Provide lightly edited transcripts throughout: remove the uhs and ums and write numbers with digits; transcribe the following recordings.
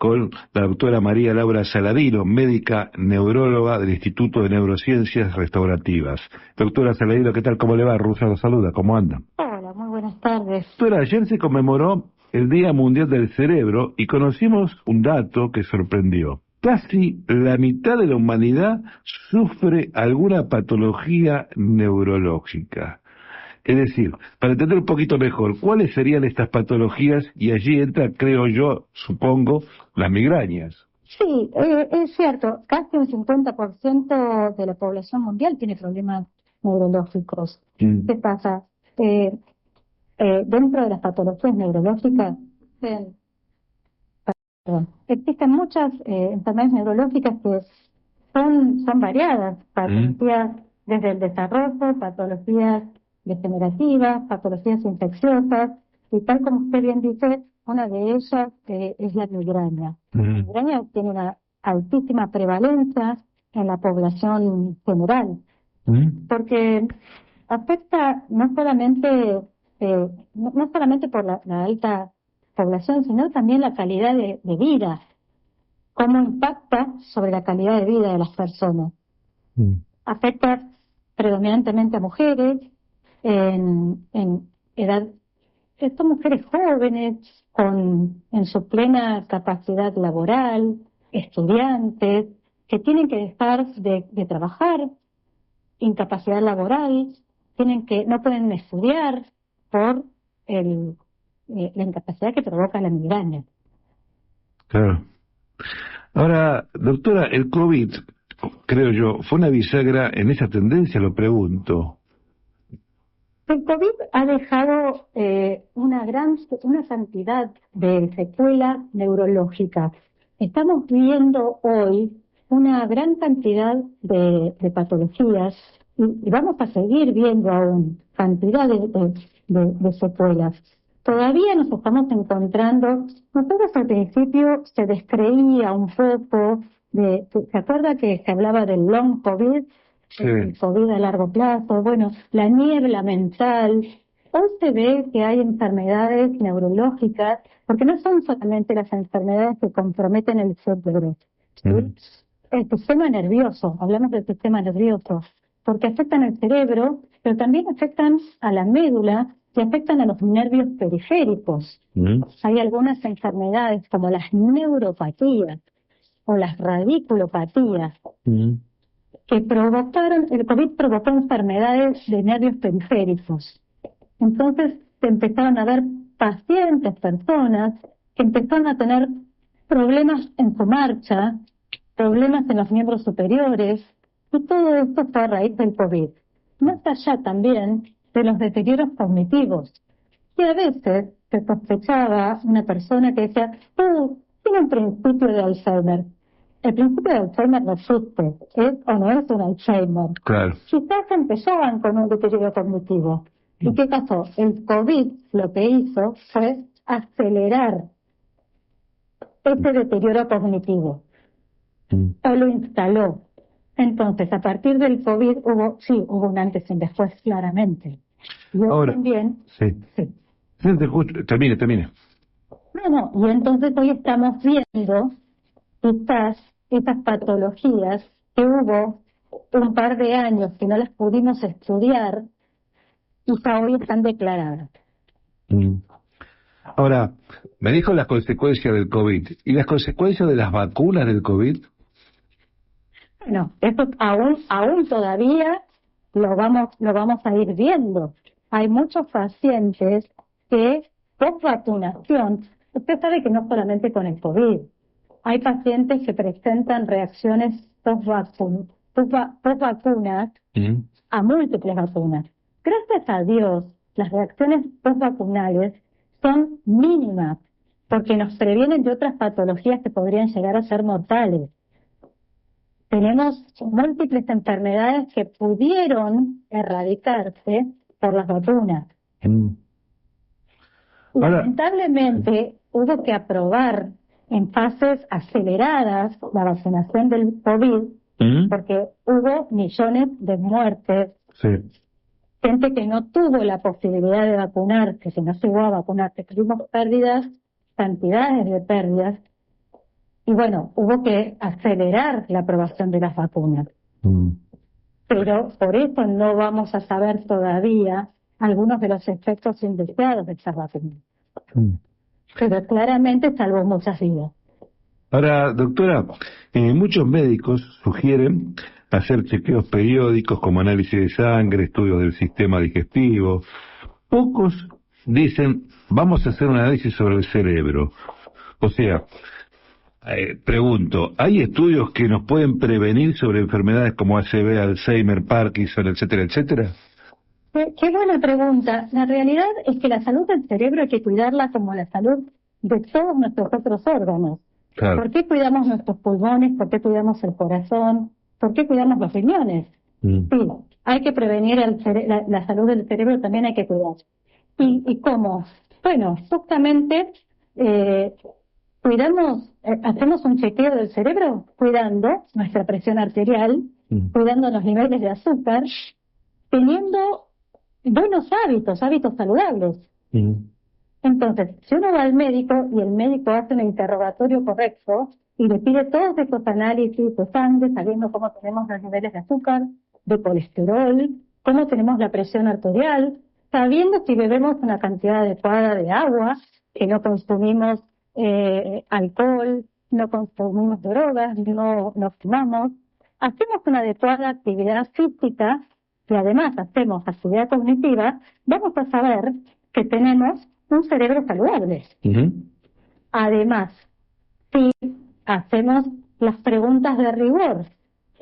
con la doctora María Laura Saladino, médica neuróloga del Instituto de Neurociencias Restaurativas. Doctora Saladino, ¿qué tal? ¿Cómo le va? Rusa lo saluda, ¿cómo anda? Hola, muy buenas tardes. Doctora, ayer se conmemoró el Día Mundial del Cerebro y conocimos un dato que sorprendió. Casi la mitad de la humanidad sufre alguna patología neurológica. Es decir, para entender un poquito mejor, ¿cuáles serían estas patologías? Y allí entra, creo yo, supongo, las migrañas. Sí, es cierto, casi un 50% de la población mundial tiene problemas neurológicos. ¿Qué pasa? Eh, Dentro de las patologías neurológicas, eh, existen muchas enfermedades neurológicas que son variadas, patologías desde el desarrollo, patologías degenerativas, patologías infecciosas, y tal como usted bien dice, una de ellas es la migraña. La migraña tiene una altísima prevalencia en la población general, porque afecta no solamente por la alta población, sino también la calidad de vida, cómo impacta sobre la calidad de vida de las personas. Afecta predominantemente a mujeres en edad, son mujeres jóvenes en su plena capacidad laboral, estudiantes que tienen que dejar de trabajar, incapacidad laboral, no pueden estudiar por la incapacidad que provoca la migraña. Claro. Ahora, doctora, el COVID, creo yo, fue una bisagra en esa tendencia, lo pregunto. El COVID ha dejado una cantidad de secuelas neurológicas. Estamos viendo hoy una gran cantidad de patologías y vamos a seguir viendo aún cantidad de secuelas. Todavía nos estamos encontrando, nosotros al principio se descreía un poco ¿se acuerda que se hablaba del long COVID? Sí. El COVID a largo plazo, bueno, la niebla mental. Hoy se ve que hay enfermedades neurológicas, porque no son solamente las enfermedades que comprometen el cerebro, ¿sí? El sistema nervioso, hablamos del sistema nervioso, porque afectan al cerebro, pero también afectan a la médula y afectan a los nervios periféricos. Hay algunas enfermedades como las neuropatías o las radiculopatías que el COVID provocó enfermedades de nervios periféricos. Entonces se empezaron a ver pacientes, personas, que empezaron a tener problemas en su marcha, problemas en los miembros superiores, y todo esto fue a raíz del COVID. Más allá también de los deterioros cognitivos, que a veces se sospechaba una persona que decía, tiene un principio de Alzheimer. El principio de Alzheimer no existe, ¿es o no es un Alzheimer? Claro. Quizás empezaban con un deterioro cognitivo. ¿Y qué pasó? El COVID lo que hizo fue acelerar ese deterioro cognitivo, o lo instaló. Entonces, a partir del COVID hubo un antes y un después, claramente. Y hoy Ahora, también... Sí, te escucho. Termine. No, y entonces hoy estamos viendo quizás esas patologías que hubo un par de años que no las pudimos estudiar, quizá hoy están declaradas. Ahora, me dijo las consecuencias del COVID. ¿Y las consecuencias de las vacunas del COVID? Bueno, eso aún todavía lo vamos a ir viendo. Hay muchos pacientes que post vacunación, usted sabe que no solamente con el COVID, hay pacientes que presentan reacciones post vacunas a múltiples vacunas. Gracias a Dios, las reacciones post vacunales son mínimas porque nos previenen de otras patologías que podrían llegar a ser mortales. Tenemos múltiples enfermedades que pudieron erradicarse por las vacunas. Lamentablemente hubo que aprobar en fases aceleradas la vacunación del COVID porque hubo millones de muertes. Sí. Gente que no tuvo la posibilidad de vacunarse, que no llegó a vacunarse. Tuvimos cantidades de pérdidas. Y bueno, hubo que acelerar la aprobación de las vacunas. Pero por eso no vamos a saber todavía algunos de los efectos indeseados de esas vacunas. Pero claramente salvó muchas vidas. Ahora, doctora, muchos médicos sugieren hacer chequeos periódicos como análisis de sangre, estudios del sistema digestivo. Pocos dicen, vamos a hacer un análisis sobre el cerebro. O sea, pregunto, ¿hay estudios que nos pueden prevenir sobre enfermedades como ACV, Alzheimer, Parkinson, etcétera, etcétera? Qué buena pregunta. La realidad es que la salud del cerebro hay que cuidarla como la salud de todos nuestros otros órganos. Claro. ¿Por qué cuidamos nuestros pulmones? ¿Por qué cuidamos el corazón? ¿Por qué cuidamos los riñones? Sí, hay que prevenir la salud del cerebro, también hay que cuidar. ¿Y cómo? Bueno, justamente hacemos un chequeo del cerebro cuidando nuestra presión arterial, cuidando los niveles de azúcar, teniendo buenos hábitos saludables. Entonces, si uno va al médico y el médico hace un interrogatorio correcto y le pide todos estos análisis de sangre, sabiendo cómo tenemos los niveles de azúcar, de colesterol, cómo tenemos la presión arterial, sabiendo si bebemos una cantidad adecuada de agua, que no consumimos alcohol, no consumimos drogas, no fumamos, hacemos una adecuada actividad física y además hacemos actividad cognitiva, vamos a saber que tenemos un cerebro saludable. Además, si hacemos las preguntas de rigor,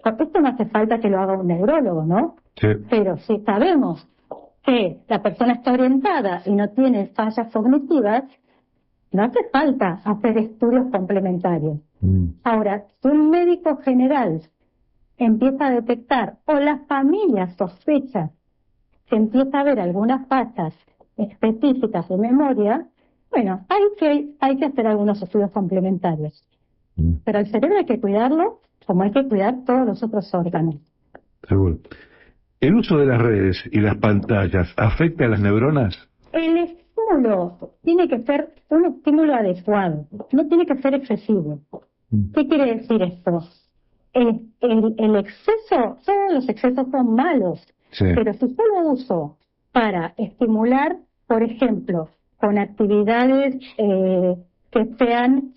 porque esto no hace falta que lo haga un neurólogo, ¿no? Sí. Pero si sabemos que la persona está orientada y no tiene fallas cognitivas, no hace falta hacer estudios complementarios. Ahora, si un médico general empieza a detectar, o la familia sospecha que empieza a haber algunas fallas específicas de memoria, bueno, hay que hacer algunos estudios complementarios. Pero el cerebro hay que cuidarlo como hay que cuidar todos los otros órganos. Seguro. ¿El uso de las redes y las pantallas afecta a las neuronas? El estímulo tiene que ser un estímulo adecuado, no tiene que ser excesivo. ¿Qué quiere decir esto? El exceso, todos los excesos son malos, sí. Pero si solo uso para estimular, por ejemplo, con actividades que sean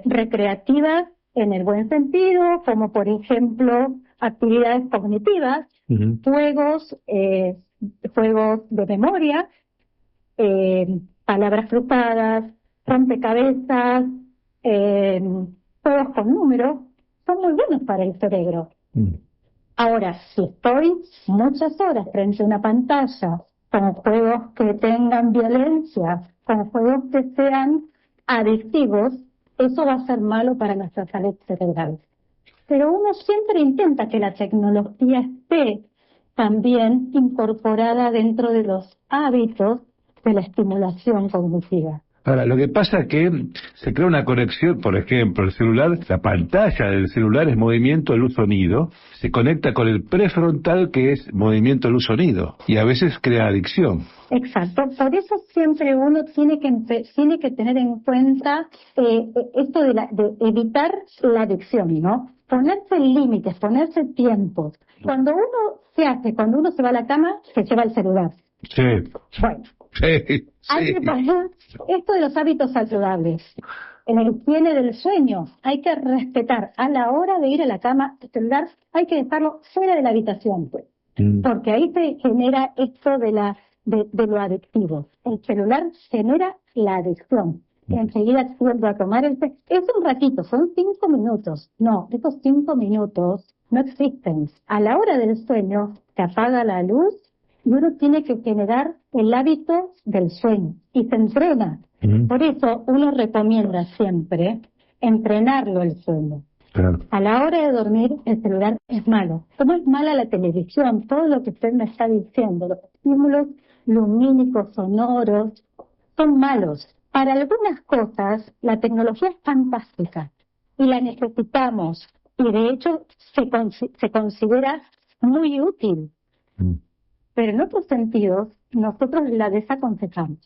recreativas en el buen sentido, como por ejemplo actividades cognitivas, juegos de memoria, palabras cruzadas, rompecabezas, juegos con números, son muy buenos para el cerebro. Ahora, si estoy muchas horas frente a una pantalla con juegos que tengan violencia, con juegos que sean adictivos, eso va a ser malo para nuestra salud cerebral. Pero uno siempre intenta que la tecnología esté también incorporada dentro de los hábitos de la estimulación cognitiva. Ahora, lo que pasa es que se crea una conexión, por ejemplo, el celular, la pantalla del celular es movimiento, luz, sonido, se conecta con el prefrontal que es movimiento, luz, sonido, y a veces crea adicción. Exacto, por eso siempre uno tiene que tener en cuenta esto de evitar la adicción, ¿no? Ponerse límites, ponerse tiempos. Cuando uno se va a la cama, se lleva el celular. Sí. Bueno. Sí. Hay que poner esto de los hábitos saludables. En el higiene del sueño hay que respetar a la hora de ir a la cama el celular, hay que dejarlo fuera de la habitación, pues, porque ahí se genera esto de lo adictivo. El celular genera la adicción. Enseguida vuelvo a tomar es un ratito, son 5 minutos. No, esos 5 minutos no existen. A la hora del sueño se apaga la luz y uno tiene que generar el hábito del sueño y se entrena. Por eso uno recomienda siempre entrenarlo el sueño. Claro. A la hora de dormir el celular es malo. Como es mala la televisión, todo lo que usted me está diciendo, los estímulos lumínicos, sonoros, son malos. Para algunas cosas la tecnología es fantástica y la necesitamos y de hecho se considera muy útil. Pero en otros sentidos nosotros la desaconsejamos.